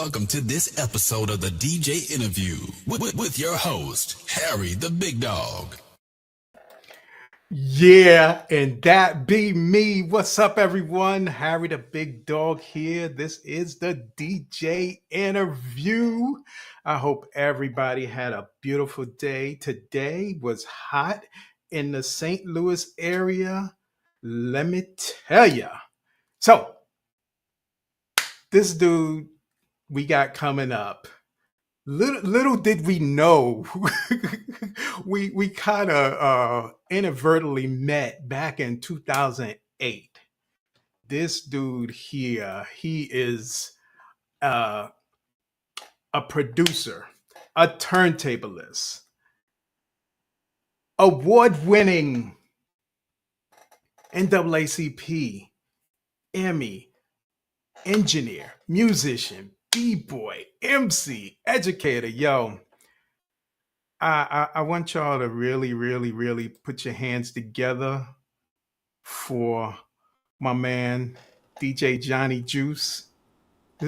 Welcome to this episode of the DJ Interview with your host, Harry the Big Dog. Yeah, and that be me. What's up, everyone? Harry the Big Dog here. This is the DJ Interview. I hope everybody had a beautiful day. Today was hot in the St. Louis area. Let me tell you. So, this dude we got coming up. Little did we know, we kind of inadvertently met back in 2008. This dude here, he is uh, a producer, a turntablist, award-winning NAACP, Emmy, engineer, musician, b-boy, MC, educator. Yo, I want y'all to really put your hands together for my man, DJ Johnny Juice. I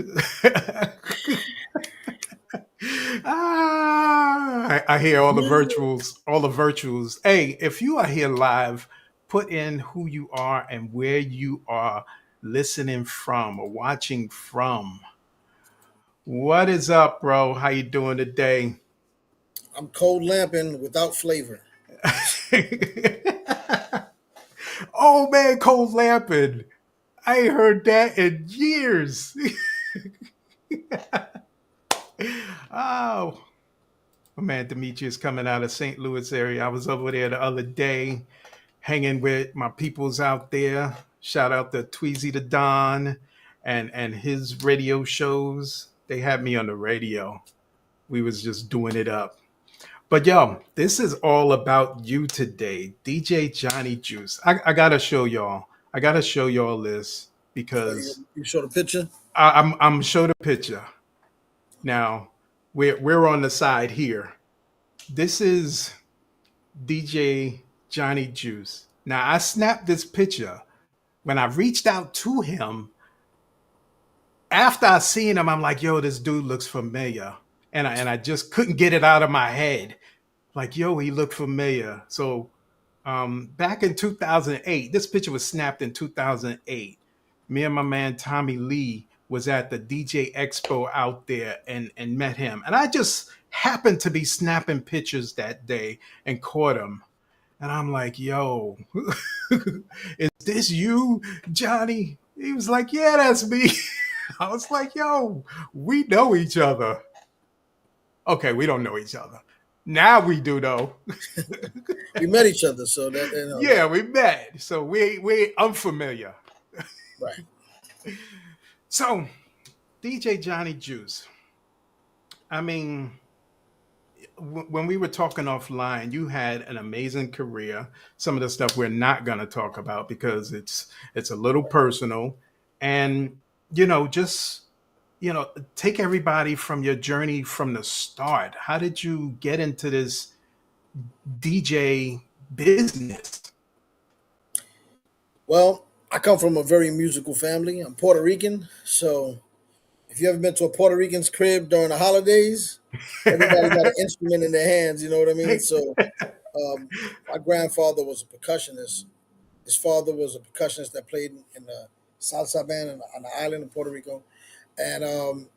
hear all the virtuals. Hey, if you are here live, put in who you are and where you are listening from or watching from. What is up, bro? How you doing today? I'm cold lamping without flavor. Oh man, cold lamping. I ain't heard that in years. Oh, my man Demetrius coming out of St. Louis area. I was over there the other day hanging with my peoples out there. Shout out to Tweezy the Don and his radio shows. They had me on the radio. We was just doing it up. But yo, this is all about you today, DJ Johnny Juice. I gotta show y'all. I gotta show y'all this because You show the picture? I'm show the picture. Now we're on the side here. This is DJ Johnny Juice. Now I snapped this picture when I reached out to him. After I seen him, I'm like, yo, this dude looks familiar. And I just couldn't get it out of my head. Like, yo, he looked familiar. So back in 2008, this picture was snapped in 2008. Me and my man Tommy Lee was at the DJ Expo out there and met him. And I just happened to be snapping pictures that day and caught him. And I'm like, yo, is this you, Johnny? He was like, yeah, that's me. I was like, yo, we know each other. Okay, we don't know each other. Now we do, though. We met each other, so that Yeah, we met. So we unfamiliar. right. So, DJ Johnny Juice. I mean, when we were talking offline, you had an amazing career. Some of the stuff we're not going to talk about because it's a little personal, and just take everybody from your journey from the start. How did you get into this DJ business? Well, I come from a very musical family. I'm Puerto Rican, so if you ever been to a Puerto Rican's crib during the holidays, everybody got an instrument in their hands. You know what I mean? So my grandfather was a percussionist. His father was a percussionist that played in the salsa band on the island of Puerto Rico. And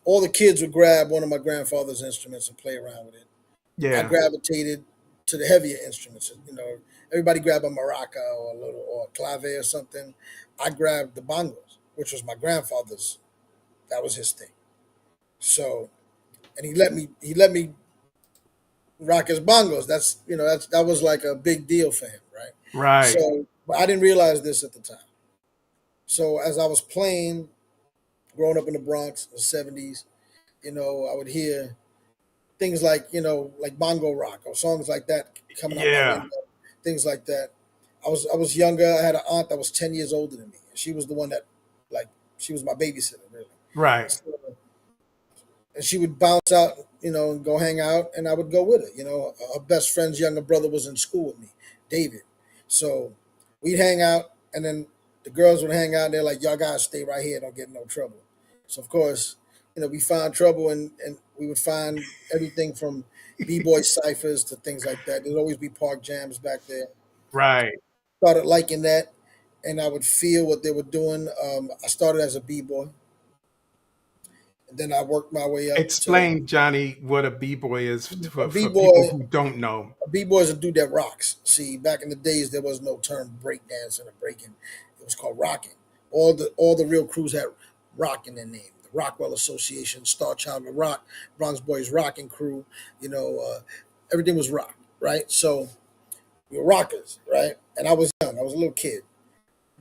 all the kids would grab one of my grandfather's instruments and play around with it. I Yeah. gravitated to the heavier instruments. Everybody grabbed a maraca or a clave or something. I grabbed the bongos, which was my grandfather's. That was his thing. So, and he let me rock his bongos. That was like a big deal for him, right? Right. So, but I didn't realize this at the time. So as I was playing, growing up in the Bronx, the '70s, I would hear things like like bongo rock or songs like that coming out my Yeah. window, things like that. I was younger. I had an aunt that was 10 years older than me. She was the one that, like, she was my babysitter, really. Right. So, and she would bounce out, and go hang out, and I would go with her. Her best friend's younger brother was in school with me, David. So we'd hang out, and then the girls would hang out. And they're like, "Y'all guys stay right here, don't get in no trouble." So of course, we found trouble, and we would find everything from b-boy ciphers to things like that. There'd always be park jams back there. Right. Started liking that, and I would feel what they were doing. I started as a b-boy, and then I worked my way up to Explain, Johnny, what a b-boy is a for people b-boy. who don't know. A b-boy is a dude that rocks. See, back in the days, there was no term breakdancing or breaking. It was called rocking. All the real crews had rock in their name. The Rockwell Association, Star Child of Rock, Bronx Boys Rocking Crew. Everything was rock, right? So we were rockers, right? And I was young. I was a little kid.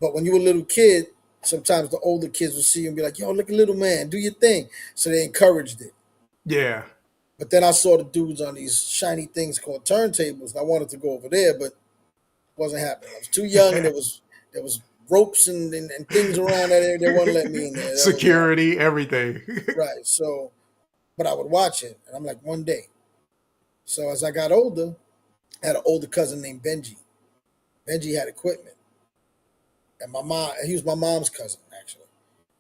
But when you were a little kid, sometimes the older kids would see you and be like, "Yo, look at little man, do your thing." So they encouraged it. Yeah. But then I saw the dudes on these shiny things called turntables, and I wanted to go over there, but it wasn't happening. I was too young, and there was ropes and things around that area. They wouldn't let me in there. That wasn't happening. Security, everything. Right. So, but I would watch it, and I'm like, one day. So as I got older, I had an older cousin named Benji. Benji had equipment, and my mom. He was my mom's cousin actually,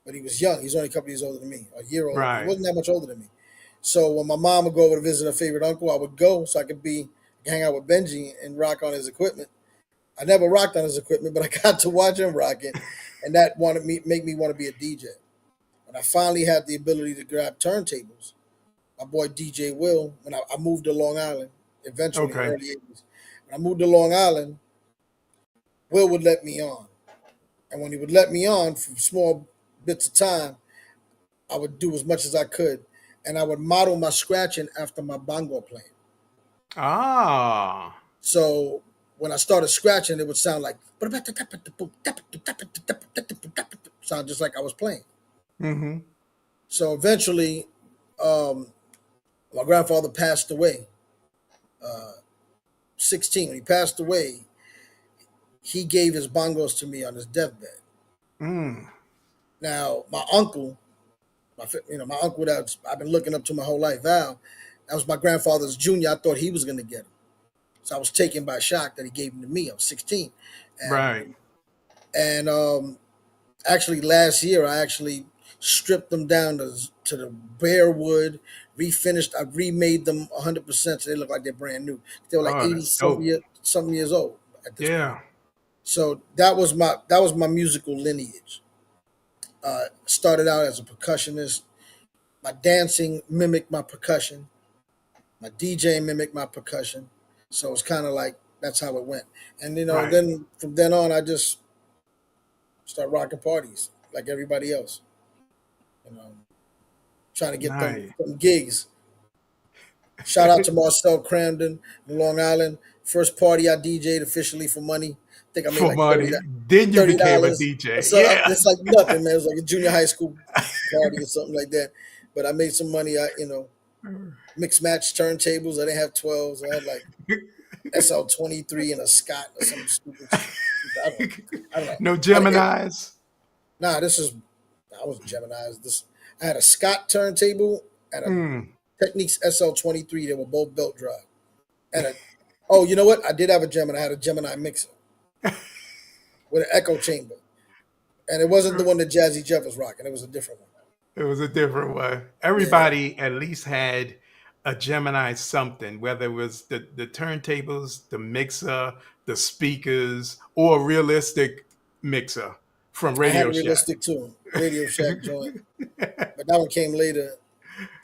but he was young. He's only a couple years older than me, a year older. He Right. wasn't that much older than me. So when my mom would go over to visit her favorite uncle, I would go so I could hang out with Benji and rock on his equipment. I never rocked on his equipment, but I got to watch him rock it, and that make me want to be a DJ. When I finally had the ability to grab turntables, my boy DJ Will, when I moved to Long Island, eventually in the Okay. early '80s, when I moved to Long Island, Will would let me on, and when he would let me on for small bits of time, I would do as much as I could, and I would model my scratching after my bongo playing. Ah. So when I started scratching, it would sound like sound just like I was playing. Mm-hmm. So eventually, um, my grandfather passed away. 16. When he passed away, he gave his bongos to me on his deathbed. Mm. Now, my uncle, my uncle that I've been looking up to my whole life, Val, that was my grandfather's junior. I thought he was going to get him. So I was taken by shock that he gave him to me. I was 16. Right. And actually, last year, I actually stripped them down to the bare wood, refinished. I remade them 100% so they look like they're brand new. They were like Oh, 80 that's dope. something years old at this point. Yeah. So that was my musical lineage. Started out as a percussionist. My dancing mimicked my percussion. My DJ mimicked my percussion. So it's kind of like that's how it went. And Right. then from then on, I just started rocking parties like everybody else. You know, trying to get them, Nice. them gigs. Shout out to Marcel Cramden in Long Island. First party I DJ'd officially for money. I think I made For like 30 money. Then you became a $30. DJ. So Yeah. it's like nothing, man. It was like a junior high school party or something like that. But I made some money. I mixed match turntables. I didn't have 12s. I had like SL23 and a Scott or some stupid shit. I don't know. No But Geminis. nah, I wasn't Gemini's. I had a Scott turntable and a Mm. Technics SL23. They were both belt drive. And oh, you know what? I did have a Gemini. I had a Gemini mixer with an echo chamber. And it wasn't the one that Jazzy Jeff was rocking. It was a different one. It was a different one. Yeah. Everybody at least had a Gemini something, whether it was the turntables, the mixer, the speakers, or a realistic mixer from I had Radio a Shack. realistic too. Radio Shack joint. But that one came later.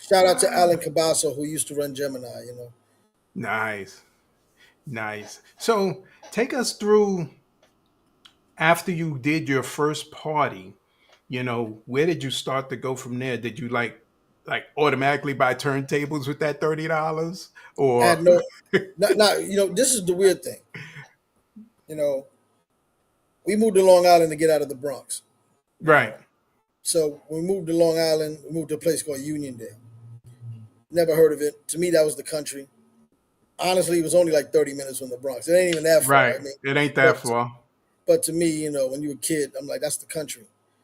Shout out to Alan Cabasso, who used to run Gemini. Nice. Nice. So take us through after you did your first party, where did you start to go from there? Did you like automatically buy turntables with that $30? I Or had no, not this is the weird thing. You know, we moved to Long Island to get out of the Bronx. right. So when we moved to Long Island, we moved to a place called Uniondale. Never heard of it. To me, that was the country. Honestly, it was only like 30 minutes from the Bronx. It ain't even that far. Right. I mean, It ain't that but far. but to me, when you were a kid, I'm like, that's the country.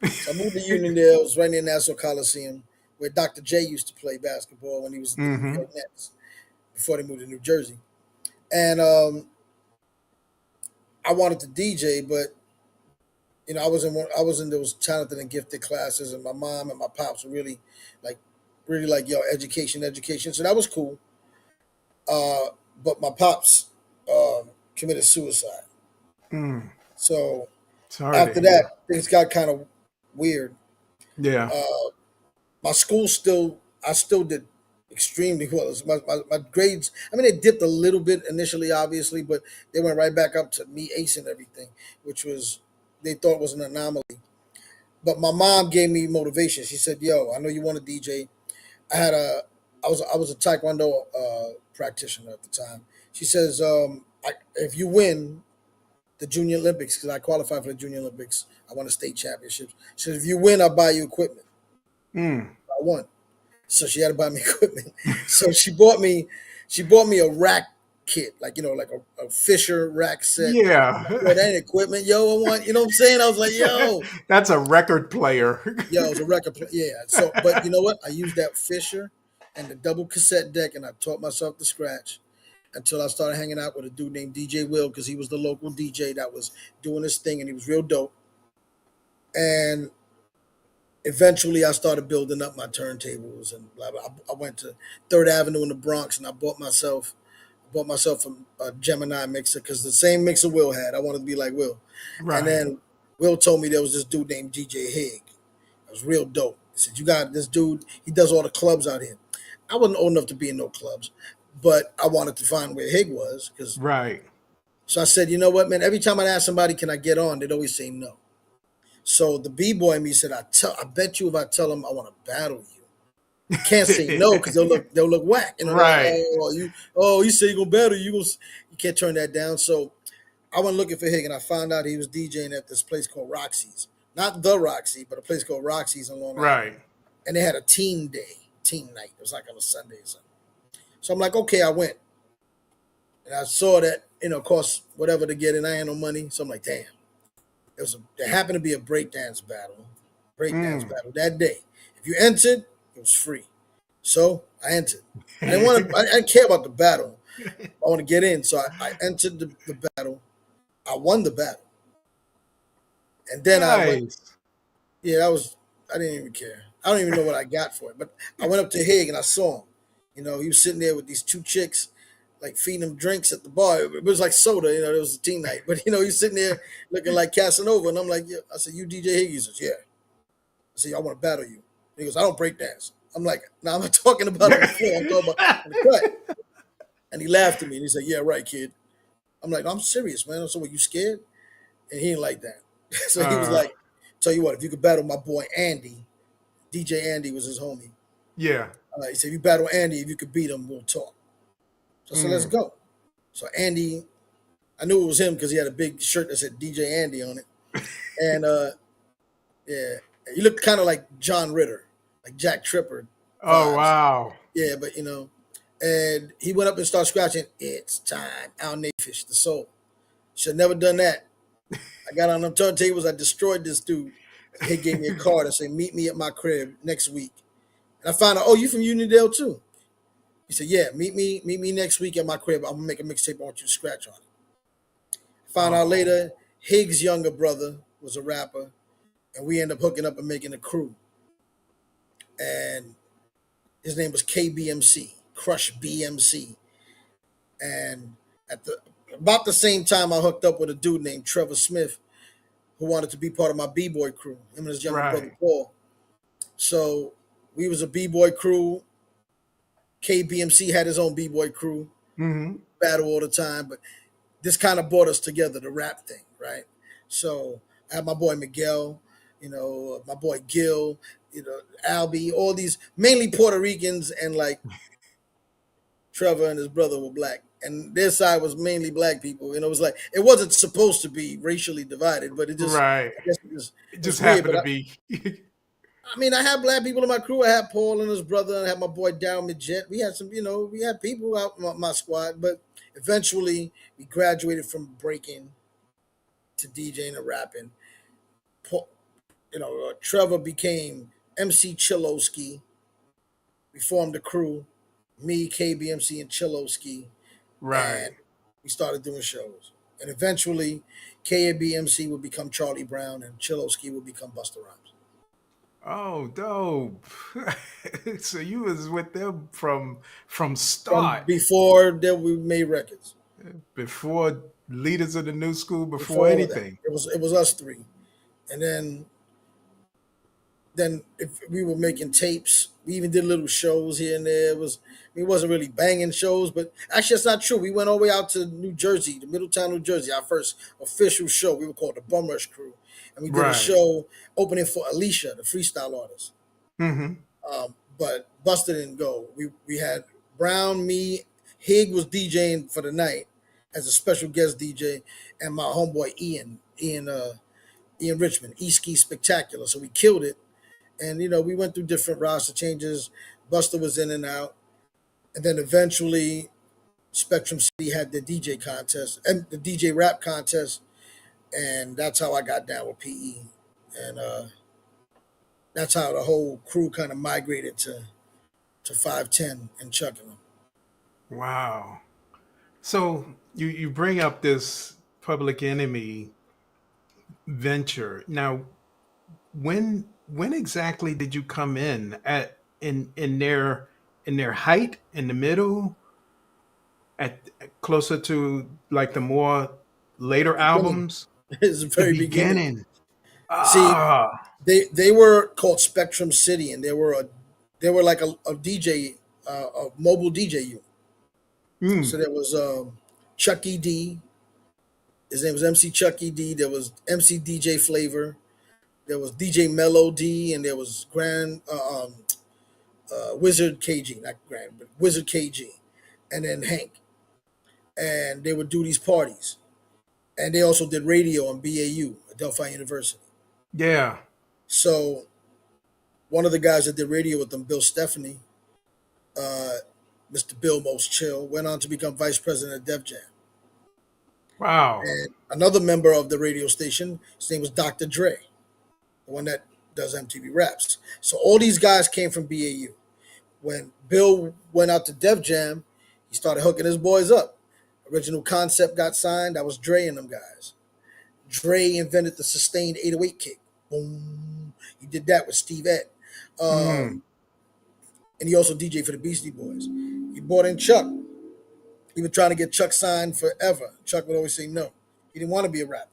So I moved to Uniondale. It was right near Nassau Coliseum, where Dr. J used to play basketball when he was at the New Mm-hmm. York Nets before they moved to New Jersey. And I wanted to DJ, but I was in those talented and gifted classes, and my mom and my pops were really like, yo, education, education. So that was cool. Uh, but my pops committed suicide. Mm. So Sorry to after hear. that, things got kind of weird. Yeah. My school I still did extremely well. My grades, I mean, they dipped a little bit initially, obviously, but they went right back up to me acing everything, which was, they thought was an anomaly. But my mom gave me motivation. She said, "Yo, I know you want to DJ." I had a, I was a Taekwondo practitioner at the time. She says, "If you win the Junior Olympics, because I qualified for the Junior Olympics, I won a state championships. She says, if you win, I'll buy you equipment." Mm. I won, so she had to buy me equipment. So she bought me a rack kit, like like a Fisher rack set. Yeah. Yo, that ain't equipment, yo. I want, you know what I'm saying? I was like, yo. That's a record player. Yeah, it was a record player. Yeah. So, but you know what? I used that Fisher and the double cassette deck, and I taught myself to scratch until I started hanging out with a dude named DJ Will, because he was the local DJ that was doing this thing, and he was real dope. And eventually, I started building up my turntables and blah blah. I went to Third Avenue in the Bronx, and I bought myself a Gemini mixer, because the same mixer Will had. I wanted to be like Will. And Right. then Will told me there was this dude named DJ Hig. It was real dope. He said, "You got this dude. He does all the clubs out here." I wasn't old enough to be in no clubs, but I wanted to find where Hig was. Because Right. So I said, "You know what, man? Every time I ask somebody, can I get on? They'd always say no." So the b-boy in me said, I bet you if I tell them I want to battle you, you can't say no, because they'll look whack. They're like, Right. you say you're gonna battle, you can't turn that down. So I went looking for Hig, and I found out he was DJing at this place called Roxy's. Not the Roxy, but a place called Roxy's in Long Island. Right. And they had a teen night. It was like on a Sunday or something. So I'm like, okay, I went. And I saw that, cost whatever to get in. I had no money. So I'm like, damn. There happened to be a breakdance battle. Mm. That day. If you entered, it was free. So I entered. I didn't care about the battle. I want to get in. So I entered the battle. I won the battle. And then I went, Nice. yeah, I didn't even care. I don't even know what I got for it. But I went up to Hig and I saw him. He was sitting there with these two chicks, like feeding him drinks at the bar. It was like soda, it was a teen night. But, he was sitting there looking like Casanova. And I'm like, yeah. I said, "You DJ Hig?" He says, "Yeah." I said, "I want to battle you." He goes, "I don't break dance." I'm like, "No, I'm not talking about on the floor. I'm talking about on the cut." And he laughed at me and he said, "Yeah, right, kid." I'm like, "No, I'm serious, man." So, "What, you scared?" And he didn't like that. So he was uh, like, "Tell you what, if you could battle my boy Andy," DJ Andy was his homie. yeah. He said, "If you battle Andy, if you could beat him, we'll talk." So I said, "Let's Mm. go." So Andy, I knew it was him because he had a big shirt that said DJ Andy on it. And yeah, he looked kind of like John Ritter, like Jack Tripper Oh vibes. wow. Yeah, but and he went up and started scratching. "It's time." Al Nafish, the soul. Should have never done that. I got on them turntables. I destroyed this dude. He gave me a card and said, "Meet me at my crib next week." And I found out, "Oh, you from Uniondale too?" He said, "Yeah, meet me next week at my crib. I'm gonna make a mixtape. I want you to scratch on it." Found out Oh. later, Higgs' younger brother was a rapper, and we ended up hooking up and making a crew. And his name was KBMC, Crush BMC. And at about the same time, I hooked up with a dude named Trevor Smith, who wanted to be part of my b-boy crew. Him and his younger brother Right. Paul. So We was a b-boy crew. KBMC had his own b-boy crew, Mm-hmm. battle all the time, but this kind of brought us together, the rap thing, right? So I had my boy Miguel, my boy Gil, Albie, all these mainly Puerto Ricans, and like Trevor and his brother were black. And their side was mainly black people. It was like it wasn't supposed to be racially divided, but it just Right. I guess It it's just weird. happened But to be. I mean, I had black people in my crew. I had Paul and his brother. I had my boy Darryl Midget. We had some, we had people out in my squad. But eventually, we graduated from breaking to DJing and rapping. Paul, Trevor became MC Chillowski. We formed a crew, me, KBMC, and Chillowski, Right. and we started doing shows. And eventually, KBMC would become Charlie Brown, and Chillowski would become Busta Rhymes. Oh, dope. So you was with them from From start, before that, we made records. before leaders of the new school, Before before all of that, anything. it was us three, and then if we were making tapes, we even did little shows here and there. It wasn't really banging shows, but actually that's not true. We went all the way out to New Jersey, to Middletown, New Jersey, our first official show. We were called the Bum Rush Crew, and we did a Right. show opening for Alicia, the freestyle artist. Mm-hmm. But Buster didn't go. We had Brown, me, Hig was DJing for the night as a special guest DJ, and my homeboy Ian Richmond, E-Ski Spectacular. So we killed it. And we went through different roster changes. Buster was in and out, and then eventually Spectrum City had the DJ contest and the DJ rap contest, and that's how I got down with PE, and that's how the whole crew kind of migrated to 510 and chucking them. Wow. So you bring up this Public Enemy venture. Now, when exactly did you come in at in their height, in the middle, at closer to like the more later Beginning, albums? it's the The very beginning. beginning. See, Ah, they were called Spectrum City, and they were like a DJ, a mobile DJ unit. So mm, there was Chucky D. His name was MC Chucky D. There was MC DJ Flavor. There was DJ Melody, and there was Wizard KG, not Grand, but Wizard KG, and then Hank. And they would do these parties. And they also did radio on BAU, Adelphi University. yeah. So one of the guys that did radio with them, Bill Stephanie, uh, Mr. Bill Most Chill, went on to become vice president of Def Jam. Wow. And another member of the radio station, his name was Dr. Dre, the one that does MTV Raps. So all these guys came from BAU. When Bill went out to Def Jam, he started hooking his boys up. Original Concept got signed. That was Dre and them guys. Dre invented the sustained 808 kick. Boom. He did that with Steve Ed. Mm, And he also DJed for the Beastie Boys. He brought in Chuck. He was trying to get Chuck signed forever. Chuck would always say no. He didn't want to be a rapper.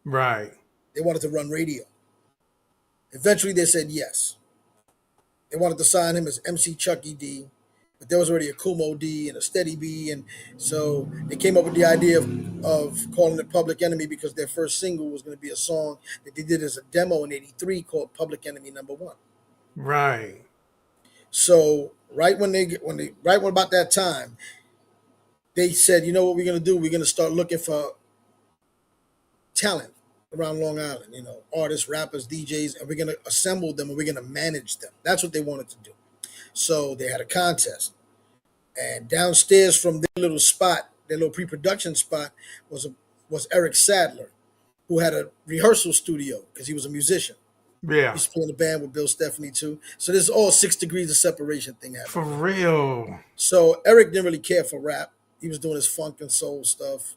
right. They wanted to run radio. Eventually, they said yes. They wanted to sign him as MC Chucky D, but there was already a Kumo D and a Steady B, and so they came up with the idea of calling it Public Enemy because their first single was going to be a song that they did as a demo in '83 called Public Enemy Number One. Right. So right when about that time, they said, you know what we're going to do? We're going to start looking for talent around Long Island, artists, rappers, DJs, and we're going to assemble them and we're going to manage them. That's what they wanted to do. So they had a contest. And downstairs from their little spot, their little pre-production spot, was Eric Sadler, who had a rehearsal studio because he was a musician. He Yeah. used to play in the band with Bill Stephanie too. So there's all 6 degrees of separation thing For happening. real. So Eric didn't really care for rap. He was doing his funk and soul stuff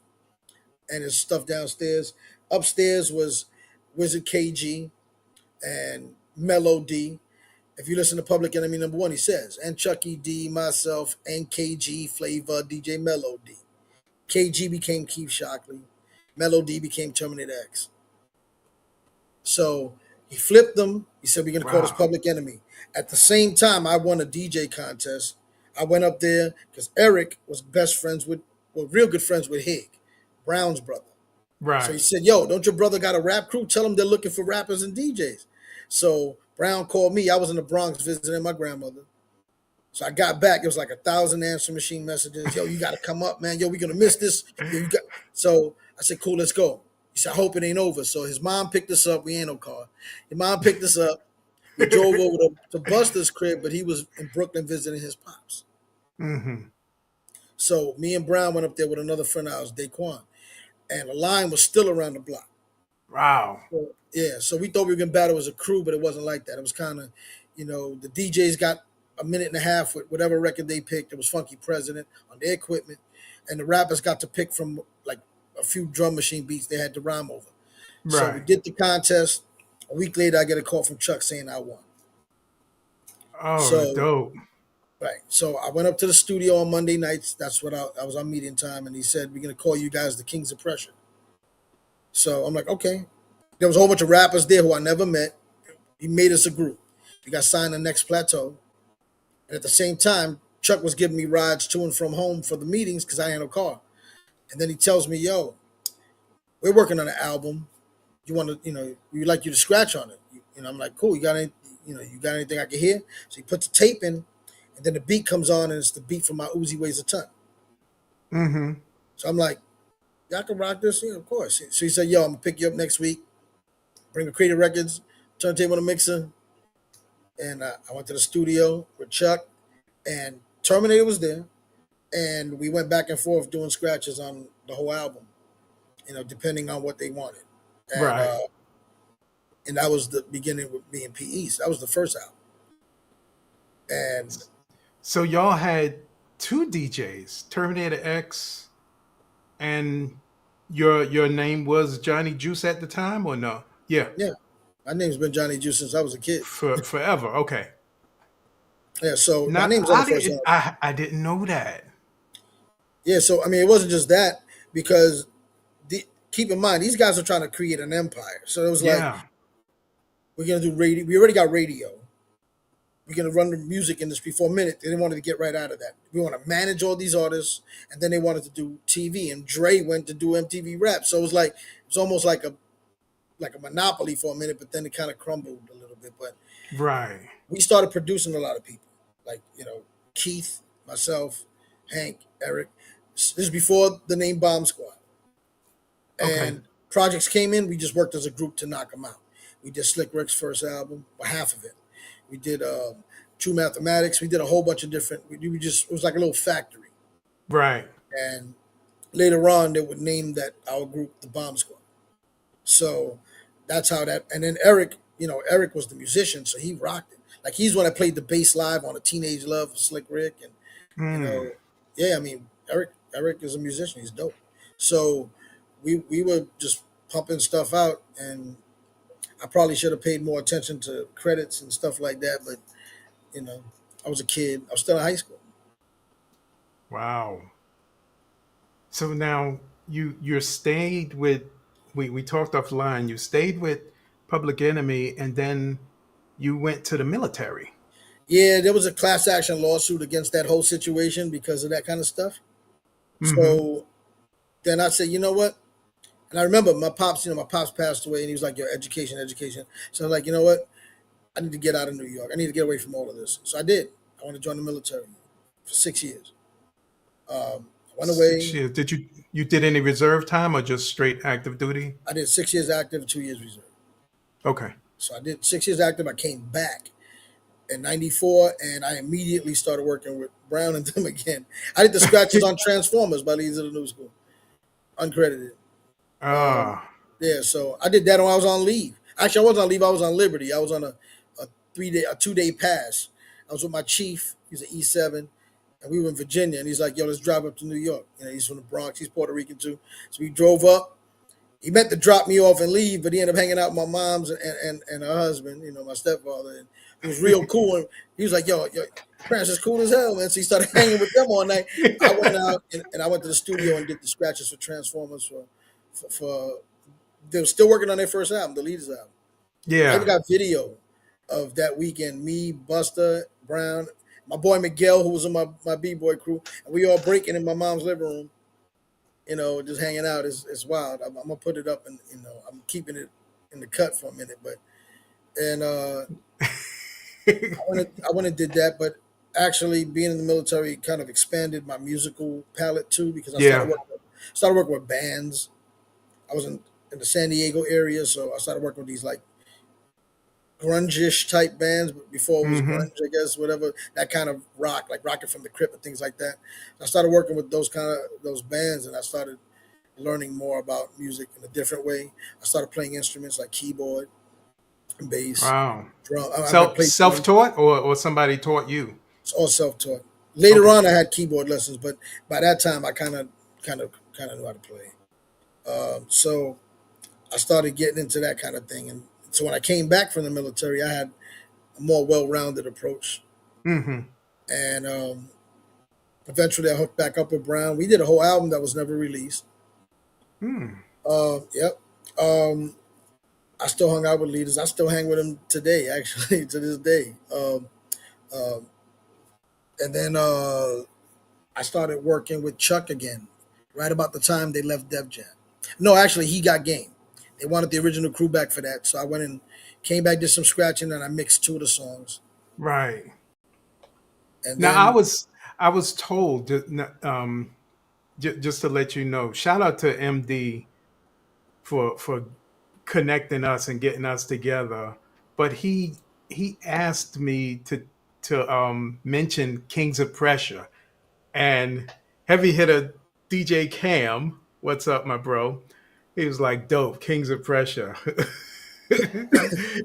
and his stuff downstairs. Upstairs was Wizard KG and Melody. If you listen to Public Enemy Number One, he says, and Chucky D, myself, and KG, Flavor, DJ Melody. KG became Keith Shockley. Melody became Terminator X. So he flipped them. He said, we're going to call this Wow. Public Enemy. At the same time, I won a DJ contest. I went up there because Eric was real good friends with Hig, Brown's brother. So he Right. said, "Yo, don't your brother got a rap crew? Tell them they're looking for rappers and DJs." So Brown called me. I was in the Bronx visiting my grandmother. So I got back. It was like 1,000 answer machine messages. "Yo, you got to come up, man. Yo, we gonna miss this. Yo, you got." So I said, "Cool, let's go." He said, "I hope it ain't over." So his mom picked us up. We ain't no car. His mom picked us up. We drove over to Buster's crib, but he was in Brooklyn visiting his pops. Mm-hmm. So me and Brown went up there with another friend of ours, Daquan, and the line was still around the block. Wow. So, yeah, so we thought we were gonna battle as a crew, but it wasn't like that. It was kind of, the DJs got a minute and a half with whatever record they picked. It was Funky President on their equipment, and the rappers got to pick from like a few drum machine beats they had to rhyme over. So we Right. did the contest. A week later, I get a call from Chuck saying I won. Oh, So dope. right, so I went up to the studio on Monday nights. That's what I was on meeting time, and he said we're gonna call you guys the Kings of Pressure. So I'm like, okay. There was a whole bunch of rappers there who I never met. He made us a group. We got signed the next plateau. And at the same time, Chuck was giving me rides to and from home for the meetings because I had no car. And then he tells me, "Yo, we're working on an album. You want to, we'd like you to scratch on it." I'm like, "Cool. You got anything I can hear?" So he puts the tape in, and then the beat comes on, and it's the beat from my Uzi Weighs a Ton. Mm-hmm. So I'm like, "Y'all can rock this?" "Yeah, of course." So he said, "Yo, I'm gonna pick you up next week. Bring the Creative Records, turntable and a mixer." And I went to the studio with Chuck, and Terminator was there, and we went back and forth doing scratches on the whole album, depending on what they wanted, and Right. and that was the beginning with me and P East. That was the first album, and So y'all had two DJs, Terminator X, and your name was Johnny Juice at the time, or no? Yeah, yeah, my name's been Johnny Juice since I was a kid. forever. Okay. Yeah, so my Now name's on the first album. I didn't know that. Yeah, so I mean, it wasn't just that because keep in mind these guys are trying to create an empire. So it was like Yeah. we're gonna do radio. We already got radio. We're gonna run the music industry for a minute. They didn't want to get right out of that. We want to manage all these artists, and then they wanted to do TV. And Dre went to do MTV Rap. So it was almost like a monopoly for a minute, but then it kind of crumbled a little bit. But Right. we started producing a lot of people, like Keith, myself, Hank, Eric. This is before the name Bomb Squad. Okay. And projects came in. We just worked as a group to knock them out. We did Slick Rick's first album, or half of it. We did True Mathematics. We did a whole bunch of different. It was like a little factory. Right. And later on, they would name that our group the Bomb Squad. So that's how that. And then Eric, Eric was the musician, so he rocked it. Like he's one that played the bass live on a Teenage Love of Slick Rick, and Mm. yeah. I mean, Eric is a musician. He's dope. So we were just pumping stuff out, and I probably should have paid more attention to credits and stuff like that. But I was a kid. I was still in high school. Wow. So now you stayed with we talked offline. You stayed with Public Enemy, and then you went to the military. Yeah, there was a class action lawsuit against that whole situation because of that kind of stuff. Mm-hmm. So then I said, you know what? And I remember my pops passed away, and he was like, "Your education, education." So I was like, you know what? I need to get out of New York. I need to get away from all of this. So I did. I want to join the military for 6 years. I went 6 years. away. Did you did any reserve time or just straight active duty? I did 6 years active, 2 years reserve. Okay. So I did 6 years active. I came back in '94, and I immediately started working with Brown and them again. I did the scratches on Transformers by Leeds of the New School, uncredited. Um, Ah. yeah, so I did that when I was on leave. Actually, I wasn't on leave. I was on Liberty. I was on a 2 day pass. I was with my chief. He's an E7, and we were in Virginia. And he's like, "Yo, let's drive up to New York." He's from the Bronx. He's Puerto Rican too. So we drove up. He meant to drop me off and leave, but he ended up hanging out with my mom's and her husband, my stepfather. And it was real cool. And he was like, yo, parents is cool as hell, man. So he started hanging with them all night. I went out and I went to the studio and did the scratches for Transformers for they were still working on their first album, the Leaders album. I even Yeah. got video of that weekend. Me, Buster, Brown, my boy Miguel, who was in my b-boy crew, and we all breaking in my mom's living room. Just hanging out is wild. I'm gonna put it up, and I'm keeping it in the cut for a minute, but and I went and did that, but actually being in the military kind of expanded my musical palette too because I Yeah. started working with bands. I was in the San Diego area, so I started working with these like grunge-ish type bands, but before it was Mm-hmm. grunge, I guess, whatever, that kind of rock, like Rocket from the Crypt and things like that. I started working with those bands, and I started learning more about music in a different way. I started playing instruments like keyboard and bass, Wow. drum. I played drums. Self-taught or somebody taught you? It's all self-taught. Later Okay. on, I had keyboard lessons, but by that time, I kind of knew how to play. So I started getting into that kind of thing, and so when I came back from the military, I had a more well-rounded approach, Mm-hmm. and eventually, I hooked back up with Brown. We did a whole album that was never released. Hmm. Yep. Um, I still hung out with leaders. I still hang with them today, actually, to this day. Um, and then I started working with Chuck again, right about the time they left Def Jam. No, actually, he got game. They wanted the original crew back for that, so I went and came back, did some scratching, and I mixed two of the songs. Right. And Now I then, was I was told just to let you know. Shout out to MD for connecting us and getting us together. But he asked me to mention Kings of Pressure and heavy hitter DJ Cam. What's up, my bro? He was like, dope, Kings of Pressure.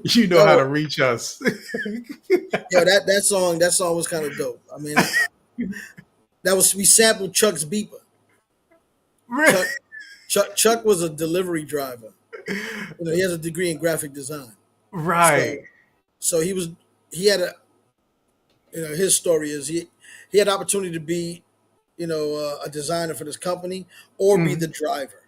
You know how to yo, reach us. that song was kind of dope. I mean, we sampled Chuck's beeper. Chuck Chuck was a delivery driver. He has a degree in graphic design. Right. So he had his story is he had the opportunity to be a designer for this company or be the Mhm. driver.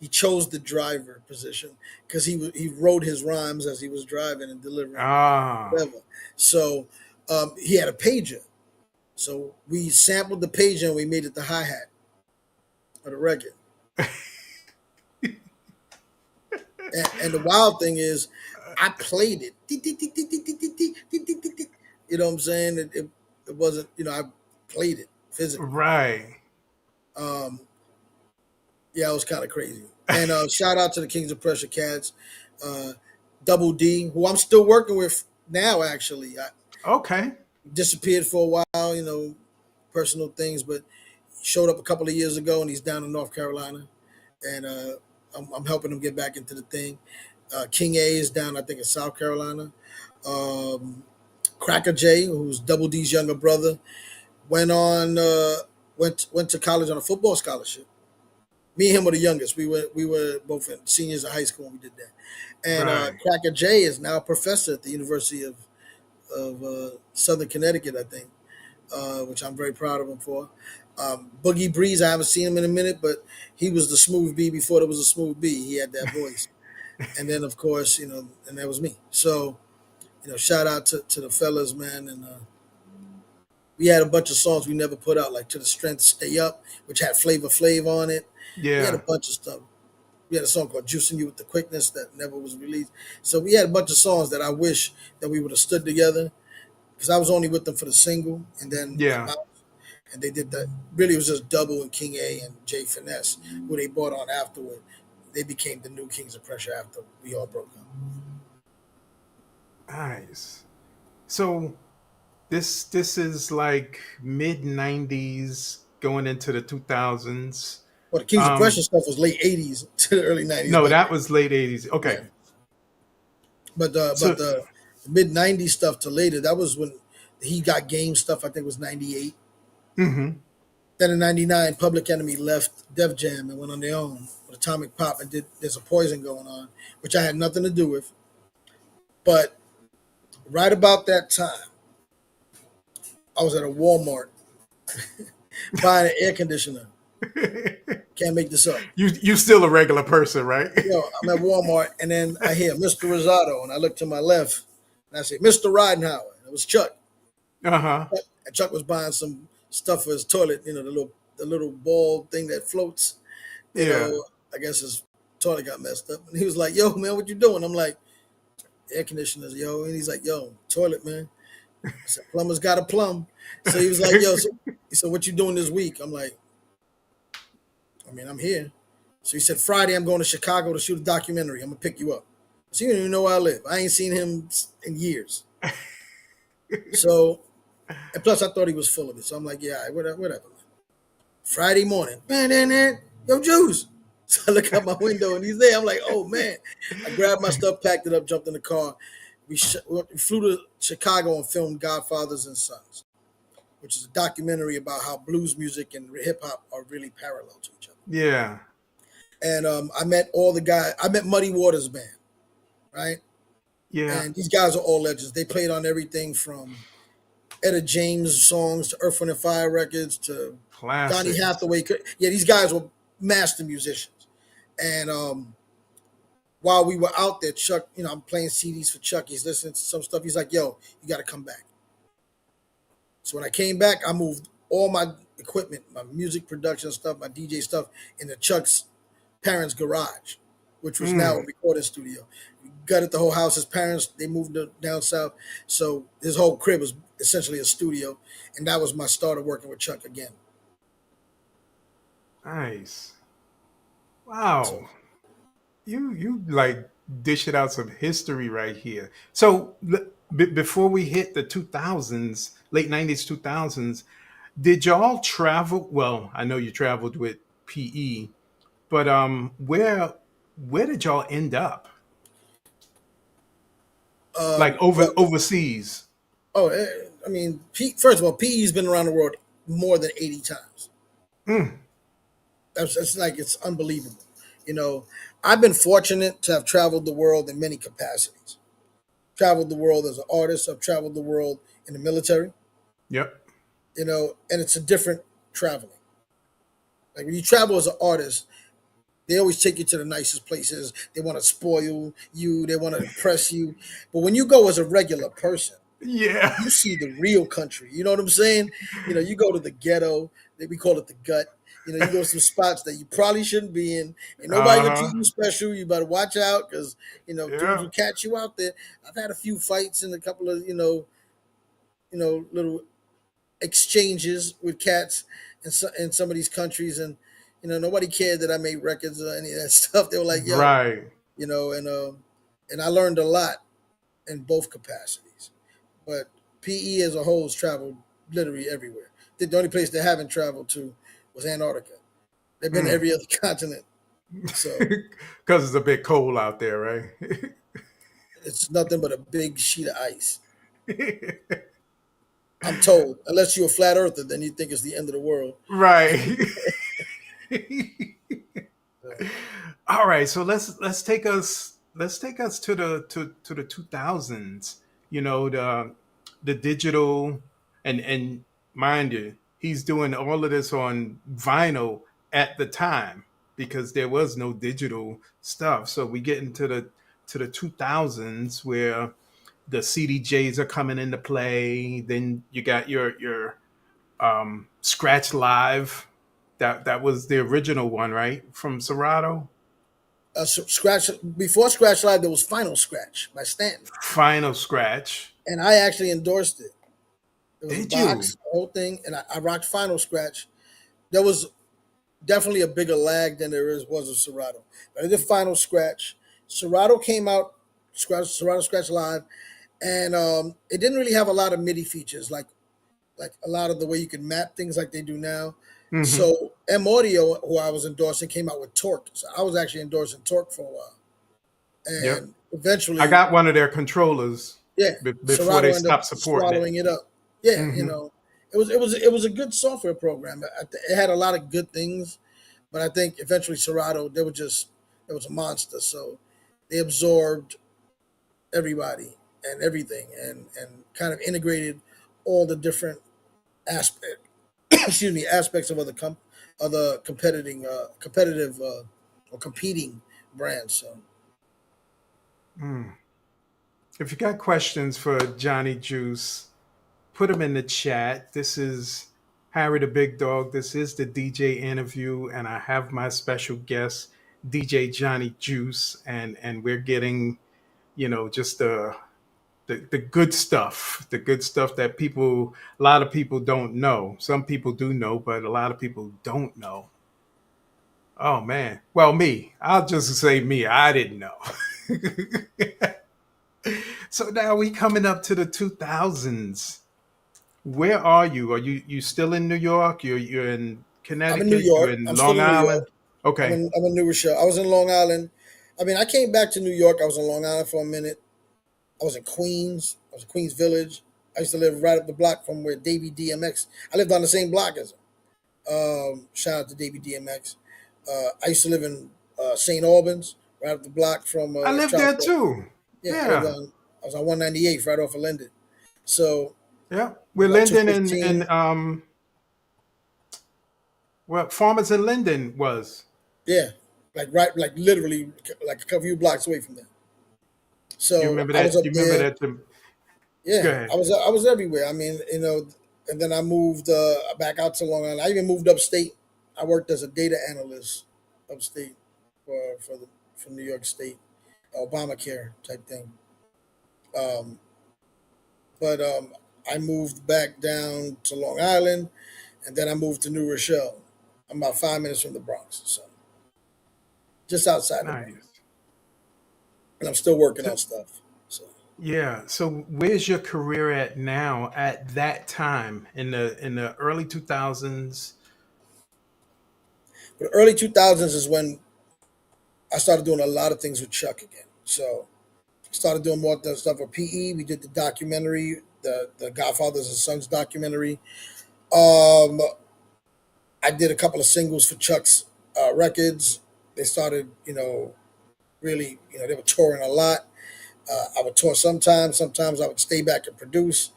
He chose the driver position because he wrote his rhymes as he was driving and delivering Ah. whatever. So he had a pager. So we sampled the pager and we made it the hi hat of the record. And the wild thing is, I played it. You know what I'm saying? It wasn't, I played it physically. Right. Um, yeah, it was kind of crazy. And shout out to the Kings of Pressure Cats, uh, Double D, who I'm still working with now. Actually, I Okay. disappeared for a while, personal things, but he showed up a couple of years ago, and he's down in North Carolina, and I'm helping him get back into the thing. King A is down, I think, in South Carolina. Um, Cracker J, who's Double D's younger brother, went on went to college on a football scholarship. Me and him were the youngest. We were both seniors in high school when we did that. And Right. Cracker J is now a professor at the University of Southern Connecticut, I think, which I'm very proud of him for. Boogie Breeze, I haven't seen him in a minute, but he was the smooth B before there was a smooth B. He had that voice. And then, of course, and that was me. So, shout out to the fellas, man. And we had a bunch of songs we never put out, like To the Strength, Stay Up, which had Flavor Flav on it. We had a Yeah. bunch of stuff. We had a song called Juicing You with the Quickness that never was released. So we had a bunch of songs that I wish that we would have stood together because I was only with them for the single, and then Yeah. and they did that. Really, it was just Double and King A and Jay Finesse, who they brought on afterward. They became the new Kings of Pressure after we all broke up. Nice. So this is like mid '90s going into the 2000s. Well, the Kings of Pressure Um, stuff was late '80s to the early '90s, no, but that was late '80s. yeah, Okay. but So the mid '90s stuff to later, that was when he got game stuff. I think was '98. mhm. Then in '99, Public Enemy left Def Jam and went on their own with Atomic Pop and did There's a Poison going on, which I had nothing to do with. But right about that time, I was at a Walmart buying an air conditioner. Can't make this up. You still a regular person, right? I'm at Walmart and then I hear Mr. Rosado and I look to my left And I said, Mr. Ridenhour. And it was Chuck. Uh-huh. And Chuck was buying some stuff for his toilet, the little ball thing that floats. Yeah. I guess his toilet got messed up. And he was like, yo, man, what you doing? I'm like, air conditioners, yo. And he's like, yo, toilet, man. I said, plumber's got a plumb. So he was like, yo, he said, what you doing this week? I'm like, I mean, I'm here. So he said, Friday, I'm going to Chicago to shoot a documentary. I'm going to pick you up. So you don't even know where I live. I ain't seen him in years. So, and plus I thought he was full of it. So I'm like, yeah, whatever. Friday morning, man, yo, Juice. So I look out my window and he's there. I'm like, oh, man. I grabbed my stuff, packed it up, jumped in the car. We flew to Chicago and filmed Godfathers and Sons, which is a documentary about how blues music and hip hop are really parallel to each other. Yeah. And I met all the guys. I met Muddy Waters Band, right? Yeah. And these guys are all legends. They played on everything from Etta James songs to Earth, Wind and Fire records to Classic. Donny Hathaway. Yeah, these guys were master musicians. And while we were out there, Chuck, I'm playing CDs for Chuck. He's listening to some stuff. He's like, yo, you got to come back. So when I came back, I moved all my equipment, my music production stuff, my DJ stuff, into Chuck's parents' garage, which was now a recording studio. We gutted the whole house. His parents, they moved down south. So his whole crib was essentially a studio. And that was my start of working with Chuck again. Nice. Wow. So, You like dishing out some history right here. So before we hit the 2000s, late 90s, 2000s, did y'all travel? Well, I know you traveled with PE, but where did y'all end up? Like overseas? Oh, I mean, first of all, PE's been around the world more than 80 times. That's like, it's unbelievable. I've been fortunate to have traveled the world in many capacities. Traveled the world as an artist. I've traveled the world in the military. Yep. And it's a different traveling. Like when you travel as an artist, they always take you to the nicest places. They want to spoil you. They want to impress you. But when you go as a regular person, Yeah. you see the real country. You know what I'm saying? You go to the ghetto. We call it the gut. You go to some spots that you probably shouldn't be in. And nobody gonna treat you special. You better watch out because dudes will catch you out there. I've had a few fights and a couple of little exchanges with cats in some of these countries, and nobody cared that I made records or any of that stuff. They were like, yo, Right. And I learned a lot in both capacities. But PE as a whole has traveled literally everywhere. The only place they haven't traveled to was Antarctica. They've been to every other continent. So because it's a bit cold out there, right? it's nothing but a big sheet of ice. I'm told, unless you're a flat earther, then you think it's the end of the world. Right. All right, so let's take us to the 2000s. The digital and mind you, he's doing all of this on vinyl at the time because there was no digital stuff. So we get into the 2000s where the CDJs are coming into play. Then you got your Scratch Live. That was the original one, right? From Serato. Scratch before Scratch Live, there was Final Scratch by Stanton. Final Scratch. And I actually endorsed it. It was Did a box, you? the whole thing, and I rocked Final Scratch. There was definitely a bigger lag than there was of Serato. But I did Final Scratch. Serato came out, Serato Scratch Live, and it didn't really have a lot of MIDI features, like a lot of the way you can map things like they do now. Mm-hmm. So M Audio, who I was endorsing, came out with Torque. So I was actually endorsing Torque for a while, and eventually I got one of their controllers. Yeah, Before Serato they ended up stopped supporting swallowing it up. Yeah, it was a good software program. It had a lot of good things, but I think eventually Serato, it was a monster. So they absorbed everybody and everything, and kind of integrated all the different aspects of other competitive or competing brands. So. if you got questions for Johnny Juice, put them in the chat. This is Harry the Big Dog. This is the DJ interview, and I have my special guest, DJ Johnny Juice, and we're getting, just the good stuff that a lot of people don't know. Some people do know, but a lot of people don't know. Oh man. Well, I'll just say me. I didn't know. So now we coming up to the 2000s. Where are you? Are you still in New York? You're in I'm in New Connecticut? You're York. in I'm still Long in New York. Island? Okay. I'm in New Rochelle. I was in Long Island. I mean, I came back to New York. I was in Long Island for a minute. I was in Queens. I was in Queens Village. I used to live right up the block from where Davey DMX. I lived on the same block as him. Shout out to Davey DMX. I used to live in St. Albans, right up the block from I live Charles there Court. too. Yeah, Yeah. I was on 198th, right off of Linden. So Yeah. We're about Linden and 215. well, Farmers in Linden was. Yeah, like literally, like a couple few blocks away from there. You So remember I was that? up You remember there. that? Go Yeah, ahead. I was everywhere. I mean, and then I moved back out to Long Island. I even moved upstate. I worked as a data analyst upstate for New York State, Obamacare type thing. Um, but I moved back down to Long Island, and then I moved to New Rochelle. I'm about 5 minutes from the Bronx, so just outside the Bronx, Nice. and I'm still working So, on stuff. So, yeah. So where's your career at now at that time in the early 2000s? but early 2000s is when I started doing a lot of things with Chuck again. So started doing more stuff with PE. We did the documentary, the Godfathers and Sons documentary. Um, I did a couple of singles for Chuck's records. They started, really, they were touring a lot. I would tour sometimes. Sometimes I would stay back and produce.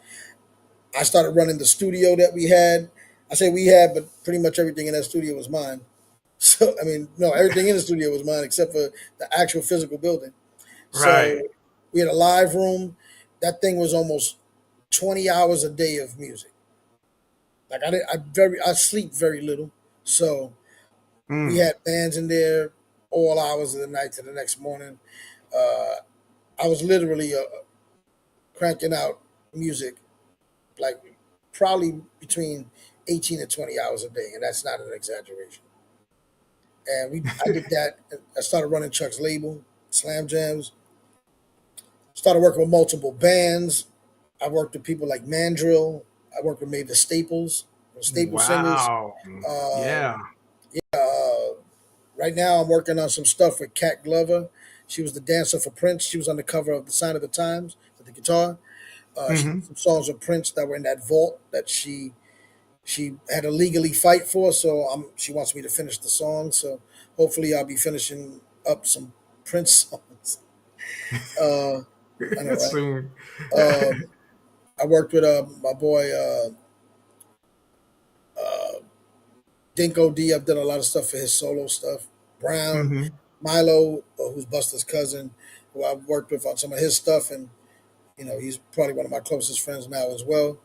I started running the studio that we had. I say we had, but pretty much everything in that studio was mine. So, I mean, no, everything in the studio was mine except for the actual physical building. So Right. we had a live room. That thing was almost 20 hours a day of music. Like I sleep very little. So we Mm. had bands in there all hours of the night to the next morning. Uh, I was literally cranking out music like probably between 18 and 20 hours a day, and that's not an exaggeration. And I did that. I started running Chuck's label, Slam Jams. Started working with multiple bands. I worked with people like Mandrill. I worked with maybe the Staple Singers. Wow. Um, Yeah. uh, right now, I'm working on some stuff with Kat Glover. She was the dancer for Prince. She was on the cover of the Sign of the Times with the guitar. She Hmm. did some songs with Prince that were in that vault that she had to legally fight for. So she wants me to finish the song. So hopefully, I'll be finishing up some Prince songs. Uh, I know, right? Soon. Um, I worked with my boy uh, Dinko D. I've done a lot of stuff for his solo stuff. Brown, Hmm. Milo, who's Buster's cousin, who I've worked with on some of his stuff, and he's probably one of my closest friends now as well.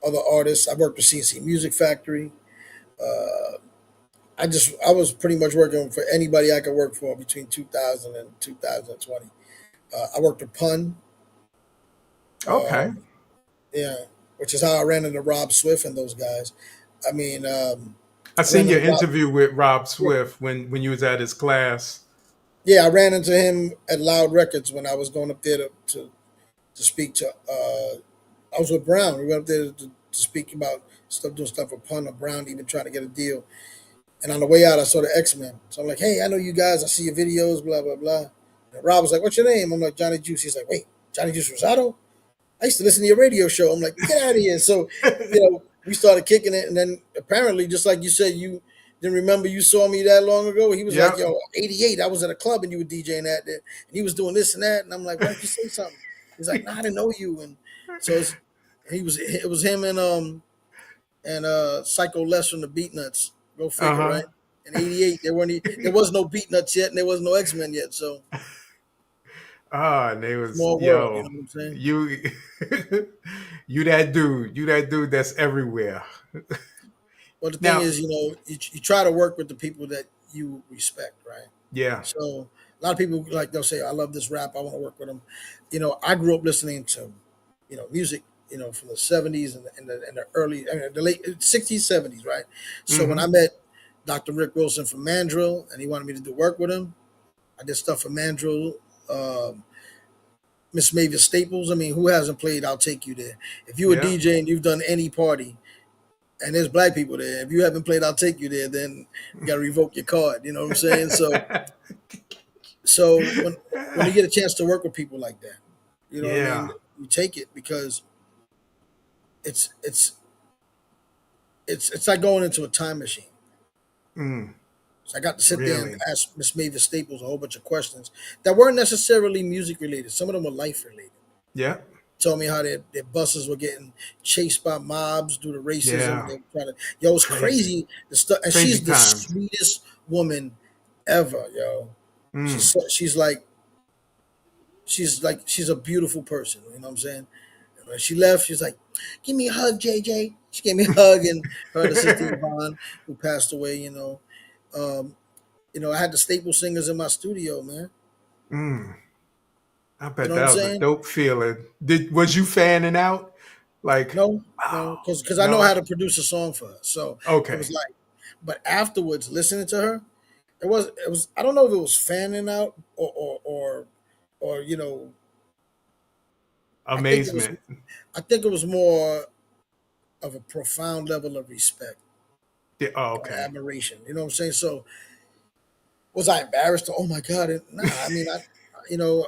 Other artists, I worked with CNC Music Factory. Uh, I was pretty much working for anybody I could work for between 2000 and 2020. I worked with Pun, Okay. um, yeah, which is how I ran into Rob Swift and those guys. I mean, I I ran seen your into Rob. interview with Rob Yeah, Swift when you was at his class. yeah, I ran into him at Loud Records when I was going up there to speak to. I was with Brown. We went up there to speak about doing stuff with Pun or Brown, even trying to get a deal. And on the way out, I saw the X Men. So I'm like, hey, I know you guys. I see your videos, blah, blah, blah. And Rob was like, what's your name? I'm like, Johnny Juice. He's like, wait, Johnny Juice Rosado? I used to listen to your radio show. I'm like, get out of here. So, we started kicking it. And then apparently, just like you said, you didn't remember you saw me that long ago. He was like, Yep. yo, 88, I was at a club and you were DJing that there. And he was doing this and that. And I'm like, why don't you say something? He's like, nah, I didn't know you. And so it was him and Psycho Les from the Beat Nuts. Go Uh figure, huh. right? In '88, there was no Beat Nuts yet, and there was no X Men yet. So And they was, Small world, you know yo, what I'm saying? you, you that dude that's everywhere. But the thing Now, is, you try to work with the people that you respect, right? yeah, So a lot of people like they'll say, "I love this rap. I want to work with them." I grew up listening to, music, from the '70s and the early, the late '60s, '70s, right? So when I hmm met Dr. Rick Wilson from Mandrill, and he wanted me to do work with him, I did stuff for Mandrill. Um, Miss Mavis Staples. I mean, who hasn't played "I'll Take You There"? If you're a yeah, DJ and you've done any party, and there's black people there. If you haven't played "I'll Take You There," then you got to revoke your card. You know what I'm saying? So when you get a chance to work with people like that, you know what I mean, yeah, you take it because it's it's it's like going into a time machine. mm, So I got to sit there and really, ask Miss Mavis Staples a whole bunch of questions that weren't necessarily music related. Some of them were life related. yeah, Told me how their buses were getting chased by mobs due to racism. yeah, They were trying to, yo, it's crazy, crazy. The stuff, and crazy she's the times. sweetest woman ever, yo. Mm. She's a beautiful person. You know what I'm saying? And when she left, she's like, "Give me a hug, JJ." She gave me a hug, and her and her sister Yvonne, who passed away. Um, I had the staple singers in my studio, man. mm. I You bet know what I'm that was a saying? dope feeling. Was you fanning out? Like, No, no, wow, because I know how no, to produce a song for her. So it okay, was like, but afterwards, listening to her, it was. I don't know if it was fanning out or I think it was. amazement. I think it was more of a profound level of respect Yeah, oh, and okay, admiration. You know what I'm saying? So was I embarrassed? Oh my God! Nah, I mean, you know,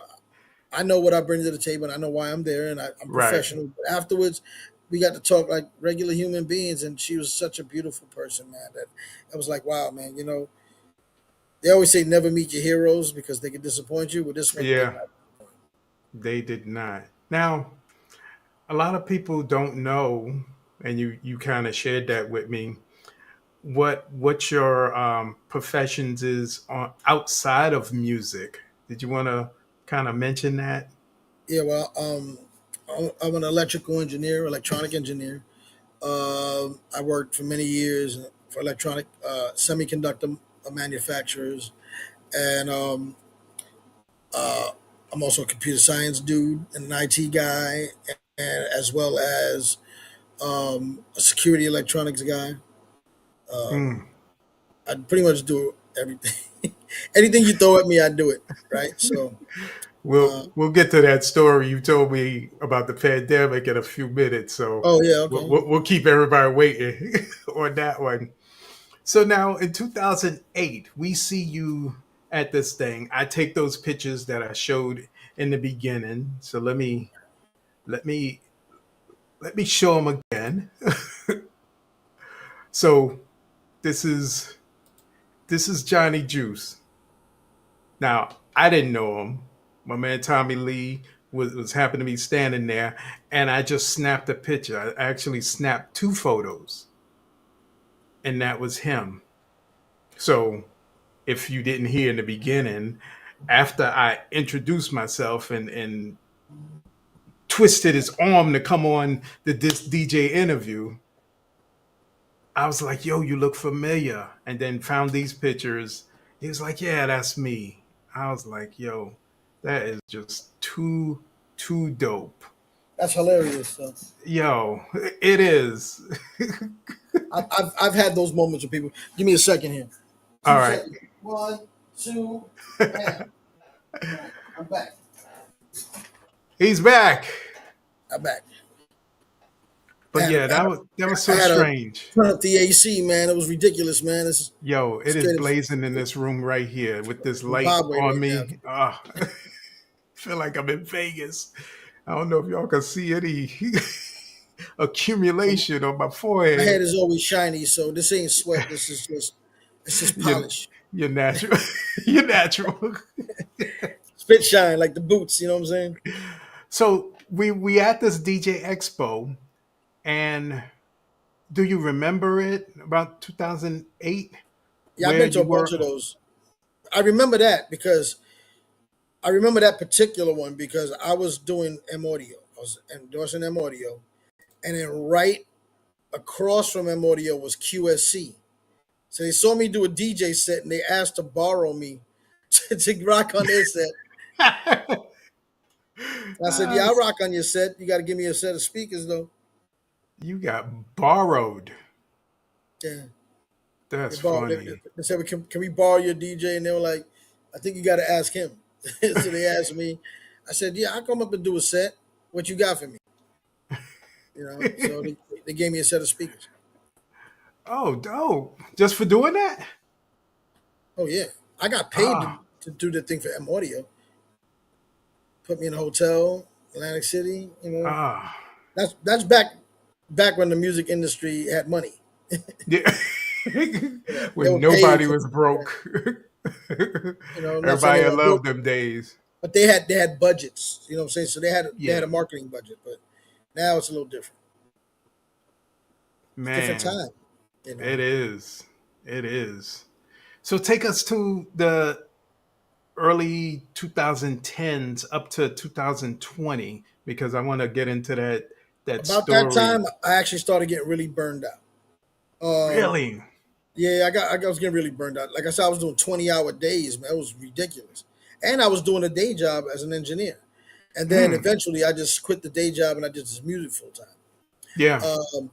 I know what I bring to the table, and I know why I'm there, and I'm right, professional. But afterwards, we got to talk like regular human beings, and she was such a beautiful person, man. That I was like, wow, man. They always say never meet your heroes because they can disappoint you. With this one, did yeah, not. they did not. Now, a lot of people don't know, and you kind of shared that with me. What your professions is on outside of music? Did you want to kind of mention that? Yeah, well, I'm an electrical engineer, electronic engineer. I worked for many years for electronic semiconductor manufacturers, and uh, I'm also a computer science dude and an IT guy, and as well as a security electronics guy. Um, Mm. I pretty much do everything. Anything you throw at me, I do it. Right. So, uh, We'll get to that story you told me about the pandemic in a few minutes, so oh yeah, we'll, okay. we'll we'll keep everybody waiting on that one. So now in 2008, we see you at this thing. I take those pictures that I showed in the beginning. So let me let me show them again. So this is this is Johnny Juice. Now I didn't know him. My man Tommy Lee was happened to be standing there, and I just snapped a picture. I actually snapped two photos, and that was him. So if you didn't hear in the beginning, after I introduced myself and twisted his arm to come on this DJ interview, I was like, yo, you look familiar. And then found these pictures. He was like, yeah, that's me. I was like, yo, that is just too dope. That's hilarious. So Yo, it is. I've had those moments with people. Give me a second here. All Two right. seconds. One, two, bam. All right, I'm back. He's back. I'm back. I But had, yeah, I had, that was I so had to strange. turn up the AC, man. It was ridiculous, man. It's Yo, it is straight up blazing in this room right here with this light Zimbabwe on right now. me. Feel like I'm in Vegas. I don't know if y'all can see any accumulation on my My head forehead. is always shiny, so this ain't sweat. This is just it's just You're, polish. you're natural. You're natural. Spit shine like the boots. You know what I'm saying? So we at this DJ Expo, and do you remember it about 2008 Yeah, I've where been to you a bunch were? of those. I remember that because I remember that particular one because I was doing M Audio. I was endorsing M Audio, and then right across from M Audio was QSC. So they saw me do a DJ set, and they asked to borrow me to rock on their set. I said, "Yeah, Uh, I'll rock on your set. You got to give me a set of speakers, though." you got borrowed. Yeah, That's funny. they said, "Can we borrow your DJ?" And they were like, "I think you got to ask him." So they asked me. I said, "Yeah, I'll come up and do a set. What you got for me?" So they gave me a set of speakers. Oh, dope. Just for doing that? Oh yeah, I got paid Ah, to do the thing for M Audio. Put me in a hotel, Atlantic City. ah. That's back when the music industry had money. Yeah. They When were paid nobody for, was broke. not saying they Everybody weren't broke, loved them days. but they had budgets. You know what I'm saying? So they had Yeah. a marketing budget, but now it's a little different. It's a different Man, time. You know, it is. It is. So take us to the early 2010s up to 2020 because I want to get into that about that story. time, I actually started getting really burned out. Um, Really? yeah, I was getting really burned out. Like I said, I was doing 20-hour days, man. It was ridiculous, and I was doing a day job as an engineer. And then Hmm. eventually, I just quit the day job and I did this music full time. Yeah. Um,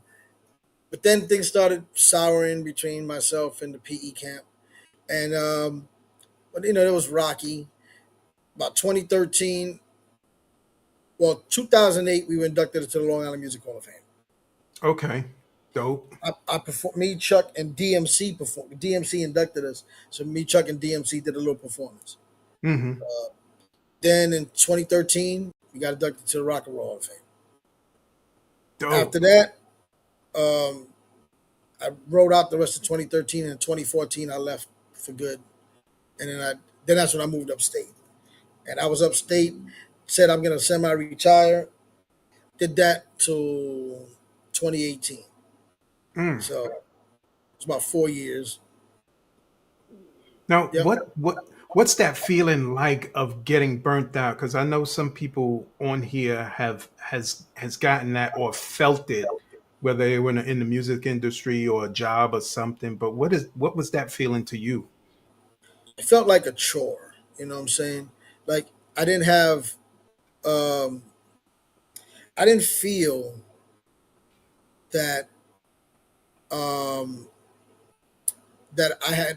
but then things started souring between myself and the PE camp, and but it was rocky. About 2013, well, 2008, we were inducted into the Long Island Music Hall of Fame. Okay. Dope. I performed. Me, Chuck, and DMC performed. DMC inducted us, so me, Chuck, and DMC did a little performance. Hmm. Then in 2013, we got inducted to the Rock and Roll Hall of Fame. After Dope. that, um, I wrote out the rest of 2013, and in 2014, I left for good. And then that's when I moved upstate. And I was upstate, said I'm gonna semi-retire. Did that till 2018. Mm. So it's about 4 years. Now, Yep. what's that feeling like of getting burnt out? Because I know some people on here has gotten that or felt it, whether they were in the music industry or a job or something. But what was that feeling to you? It felt like a chore. You know what I'm saying? Like I didn't have, um, I didn't feel that um, that I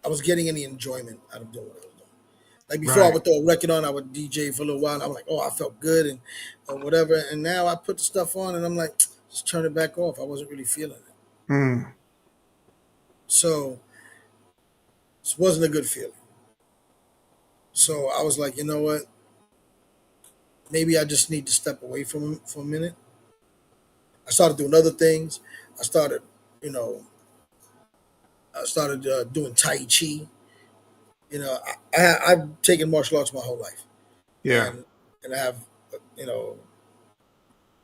was getting any enjoyment out of doing what I was doing. Like before, I Right. would throw a record on, I would DJ for a little while. And I'm like, oh, I felt good and or whatever. And now I put the stuff on, and I'm like, just turn it back off. I wasn't really feeling it, Mm. so it wasn't a good feeling. So I was like, you know what? Maybe I just need to step away from him for a minute. I started doing other things. I started, you know, doing Tai Chi. I've taken martial arts my whole life, Yeah. and I have, you know,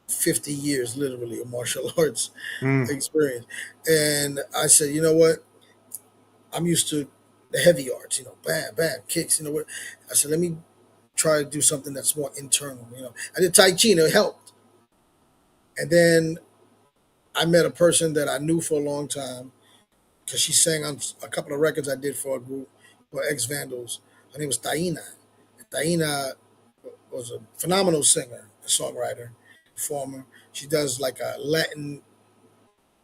50 years literally of martial arts Mm. experience. And I said, you know what? I'm used to the heavy arts, bam, bam, kicks, what. I said, let me try to do something that's more internal. I did Tai Chi and it helped. And then I met a person that I knew for a long time because she sang on a couple of records I did for a group for Ex Vandals. Her name was Taina. Taina was a phenomenal singer, a songwriter, performer. She does like a Latin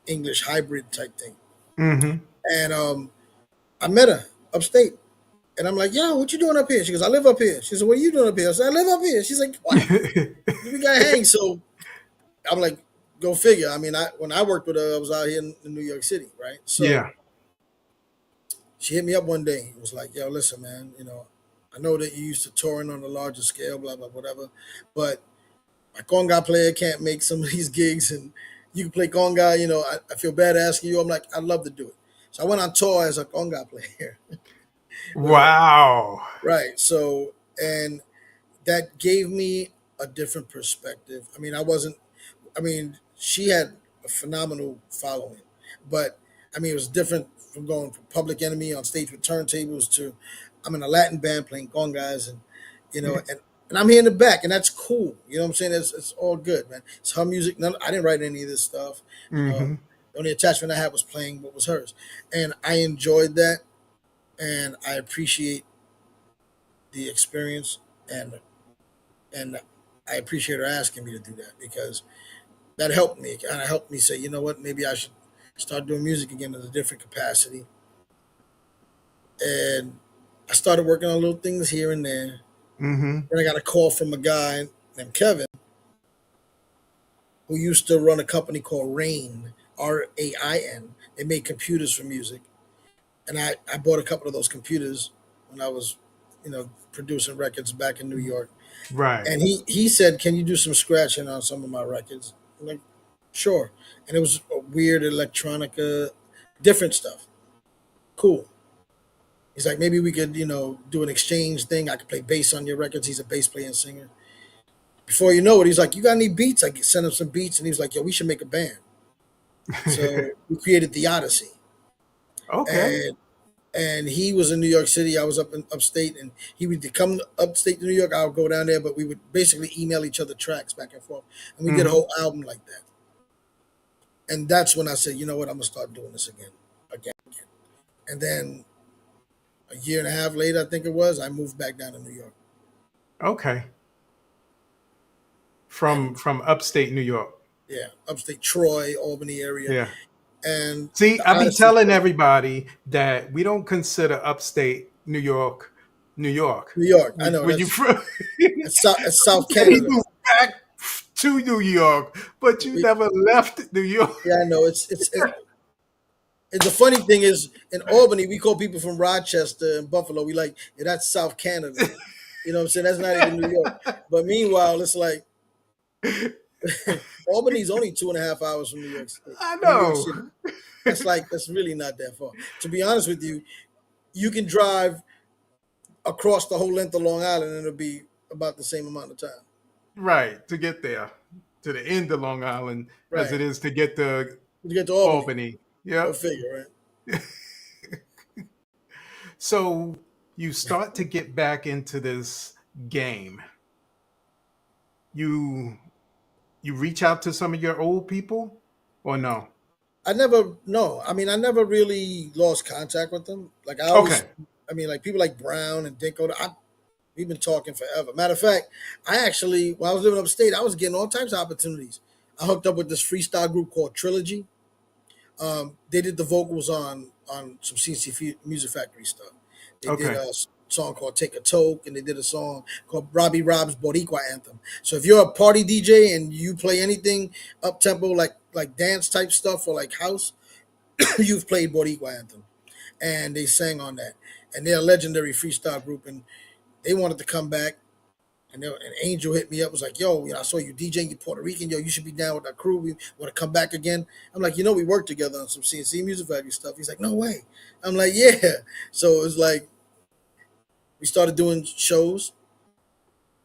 English hybrid type thing. Hmm. And I met her upstate. And I'm like, yo, what you doing up here? She goes, I live up here. She said, what are you doing up here? I said, I live up here. She's like, what? We got hang. So I'm like, go figure. I mean, when I worked with her, I was out here in New York City, right? So Yeah. she hit me up one day. It was like, yo, listen, man, I know that you used to touring on a larger scale, blah, blah, whatever. But my conga player can't make some of these gigs and you can play conga, I feel bad asking you. I'm like, I'd love to do it. So I went on tour as a conga player. Right. Wow. Right. So, and that gave me a different perspective. She had a phenomenal following, but it was different from going from Public Enemy on stage with turntables to I'm in a Latin band playing congas, and you know, and I'm here in the back, and that's cool. You know what I'm saying? It's all good, man. It's her music. None, I didn't write any of this stuff. You know, Mm-hmm. the only attachment I had was playing what was hers, and I enjoyed that, and I appreciate the experience, and I appreciate her asking me to do that because that helped me. Kind of helped me say, you know what, maybe I should start doing music again in a different capacity. And I started working on little things here and there. Mm-hmm. Then I got a call from a guy named Kevin who used to run a company called Rain, RAIN. They made computers for music. And I bought a couple of those computers when I was, producing records back in New York. Right. And he said, "Can you do some scratching on some of my records?" I'm like, "Sure." And it was a weird electronica, different stuff. Cool. He's like, maybe we could, do an exchange thing. I could play bass on your records. He's a bass player and singer. Before you know it, he's like, "You got any beats?" I sent him some beats, and he was like, "Yo, we should make a band." So we created the Odyssey, Okay. and he was in New York City. I was up in upstate, and he would come upstate to New York. I would go down there, but we would basically email each other tracks back and forth, and we did a Mm-hmm. whole album like that. And that's when I said, "You know what? I'm gonna start doing this again." And then a year and a half later, I think it was, I moved back down to New York, Okay. From and from upstate New York. yeah, upstate Troy, Albany area, Yeah. and See, the I be Odyssey, telling everybody that we don't consider upstate New York, New York. New York. I When, know when you that's from, it's South he Canada. moved back to New York, but you We, never left New York. yeah, I know. The funny thing is, in Albany, we call people from Rochester and Buffalo. We like, yeah, that's South Canada. You know what I'm saying? That's not even New York. But meanwhile, it's like Albany's only 2.5 hours from New York State, I New York know. City. That's really not that far. To be honest with you, you can drive across the whole length of Long Island and it'll be about the same amount of time. Right, to get there, to the end of Long Island, as Right. it is to get to To get to Albany. Albany. Go Yep. figure, So you start to get back into this game. You you reach out to some of your old people or no? I never really lost contact with them. Like I always, Okay. like people like Brown and Dinko, we've been talking forever. Matter of fact, I actually, while I was living upstate, I was getting all types of opportunities. I hooked up with this freestyle group called Trilogy. They did the vocals on some Music Factory stuff. They did Okay. a song called "Take a Toke," and they did a song called Robbie Rob's Boricua Anthem. So if you're a party DJ and you play anything up tempo like dance type stuff or like house, you've played Boricua Anthem, and they sang on that. And they're a legendary freestyle group, and they wanted to come back. And Angel hit me up, was like, "Yo, I saw you DJing, you Puerto Rican. Yo, you should be down with that crew. We want to come back again." I'm like, "We worked together on some CNC Music Factory stuff." He's like, "No way." I'm like, "Yeah." So it was like we started doing shows.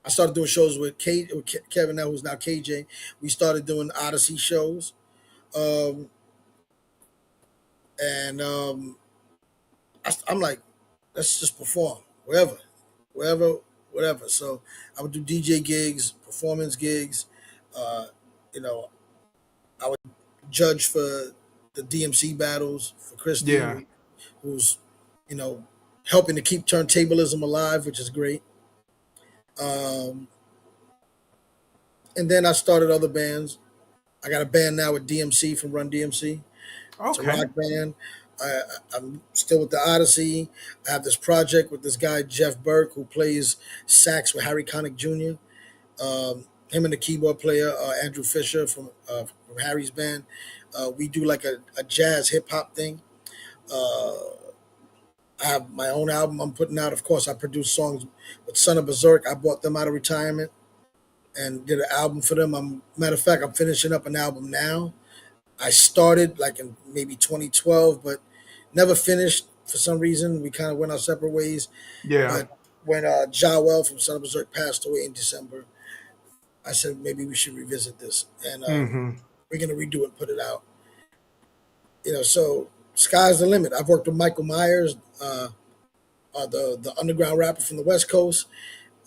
I started doing shows with Kevin, now who's now KJ. We started doing Odyssey shows, um, and I'm like, let's just perform wherever, whatever. So I would do DJ gigs, performance gigs. Uh, you know, I would judge for the DMC battles for Christy, Yeah. who's you know helping to keep turntablism alive, which is great. Um, and then I started other bands. I got a band now with DMC from Run DMC. It's a Okay. rock band. I'm still with the Odyssey. I have this project with this guy Jeff Burke who plays sax with Harry Connick Jr. Him and the keyboard player Andrew Fisher from Harry's band. We do like a jazz hip hop thing. Uh, I have my own album I'm putting out. Of course, I produce songs with Son of Berserk. I bought them out of retirement and did an album for them. Matter of fact, I'm finishing up an album now. I started like in maybe 2012, but never finished for some reason. We kind of went our separate ways. Yeah. But when Jawel from Son of Berserk passed away in December, I said maybe we should revisit this, and Mm-hmm. we're gonna redo it and put it out. So sky's the limit. I've worked with Michael Myers. the underground rapper from the West Coast.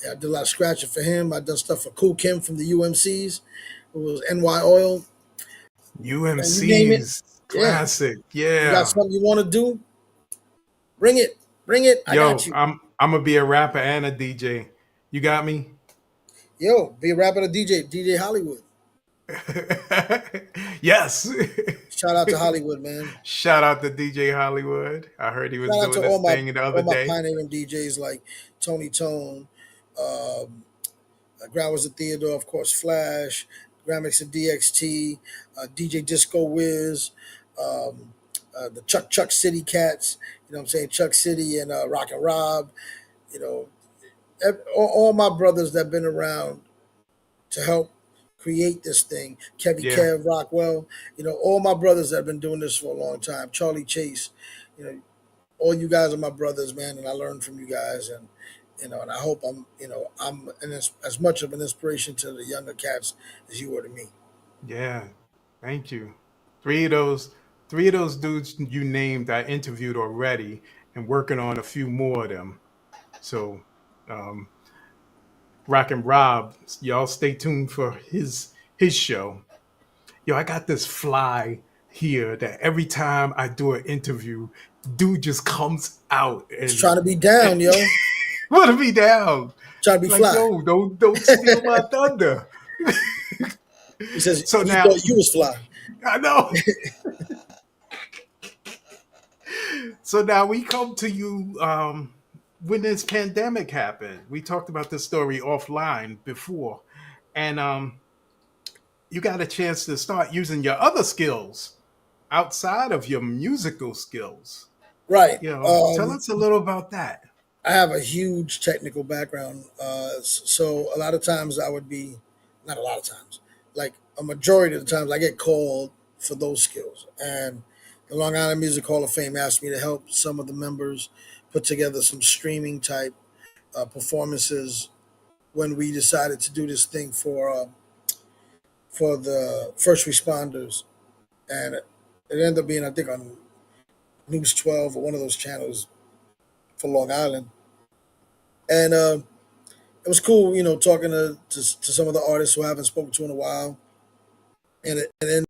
I did a lot of scratching for him. I done stuff for Cool Kim from the UMCs, who was NY Oil, and you name it. UMC's Yeah, classic. you got Yeah. something you want to do? Bring it, bring it. I got Yo, you. I'm gonna be a rapper and a DJ. You got me? Yo, be a rapper, or DJ Hollywood. Yes. Shout out to Hollywood, man. Shout out to DJ Hollywood. I heard he was Shout out to doing this thing the other all my day. pioneering DJs like Tony Tone, um, Graf was a Theodore, of course, Flash, Gramix and DXT, DJ Disco Wiz, um, the Chuck City Cats. You know what I'm saying? Chuck City and Rock and Rob. You know, all my brothers that have been around to help create this thing. Kevy Yeah. Kev Rockwell. You know, all my brothers that have been doing this for a long time. Charlie Chase. You know, all you guys are my brothers, man, and I learned from you guys, and and I hope I'm as much of an inspiration to the younger cats as you were to me. Yeah. Thank you. Three of those three of those dudes you named I interviewed already and working on a few more of them. So um Rock and Rob, y'all stay tuned for his show. Yo, I got this fly here that every time I do an interview, dude just comes out Just and, trying to be and down, yo. want to be down. Trying to be Like, fly. yo, don't steal my thunder. He says So he now thought you was fly. I know. So now we come to you when this pandemic happened. We talked about this story offline before, and you got a chance to start using your other skills outside of your musical skills. Right. Tell us a little about that. I have a huge technical background, so a lot of times I would be, not a lot of times, like a majority of the times I get called for those skills. And the Long Island Music Hall of Fame asked me to help some of the members put together some streaming type performances when we decided to do this thing for the first responders, and it ended up being, I think, on News 12 or one of those channels for Long Island. And it was cool, talking to some of the artists who I haven't spoken to in a while. And then